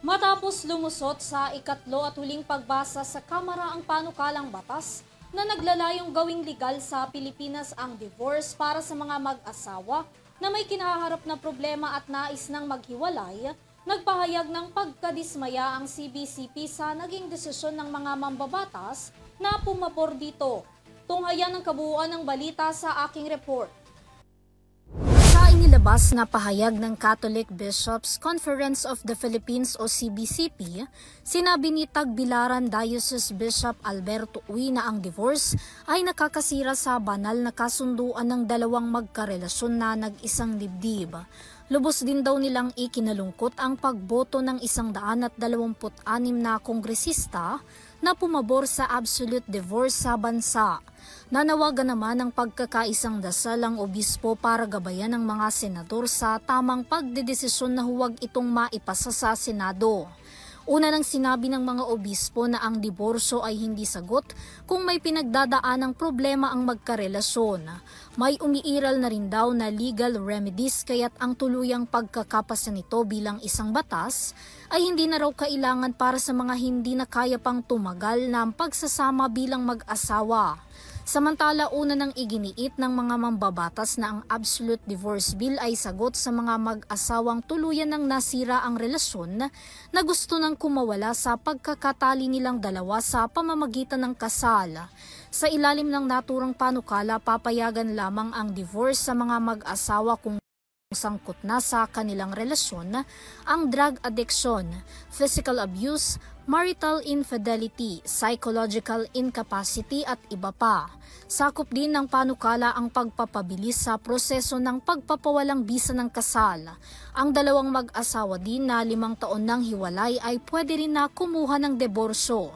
Matapos lumusot sa ikatlo at huling pagbasa sa Kamara ang panukalang batas na naglalayong gawing legal sa Pilipinas ang divorce para sa mga mag-asawa na may kinaharap na problema at nais nang maghiwalay, nagpahayag ng pagkadismaya ang CBCP sa naging desisyon ng mga mambabatas na pumabor dito. Tunghayan ang kabuuan ng balita sa aking report. Sa inilabas na pahayag ng Catholic Bishops Conference of the Philippines o CBCP, sinabi ni Tagbilaran Diocese Bishop Alberto Uy na ang divorce ay nakakasira sa banal na kasunduan ng dalawang magkarelasyon na nag-isang dibdib. Lubos din daw nilang ikinalungkot ang pagboto ng 126 na kongresista na pumabor sa absolute divorce sa bansa. Nanawagan naman ng pagkakaisang dasal ang obispo para gabayan ng mga senador sa tamang pagdedesisyon na huwag itong maipasa sa Senado. Una nang sinabi ng mga obispo na ang diborsyo ay hindi sagot kung may pinagdadaanang problema ang magkarelasyon. May umiiral na rin daw na legal remedies kaya't ang tuluyang pagkakapasa nito bilang isang batas ay hindi na raw kailangan para sa mga hindi na kaya pang tumagal na pagsasama bilang mag-asawa. Samantala, una nang iginiit ng mga mambabatas na ang Absolute Divorce Bill ay sagot sa mga mag-asawang tuluyan ng nasira ang relasyon na gusto nang kumawala sa pagkakatali nilang dalawa sa pamamagitan ng kasal. Sa ilalim ng naturang panukala, papayagan lamang ang divorce sa mga mag-asawa kung sangkot na sa kanilang relasyon ang drug addiction, physical abuse, marital infidelity, psychological incapacity at iba pa. Sakop din ng panukala ang pagpapabilis sa proseso ng pagpapawalang bisa ng kasal. Ang dalawang mag-asawa din na 5 taon nang hiwalay ay pwede rin na kumuha ng diborsyo.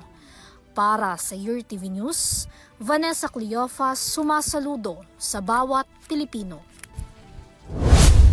Para sa UrTV News, Vanessa Cleofas sumasaludo sa bawat Pilipino.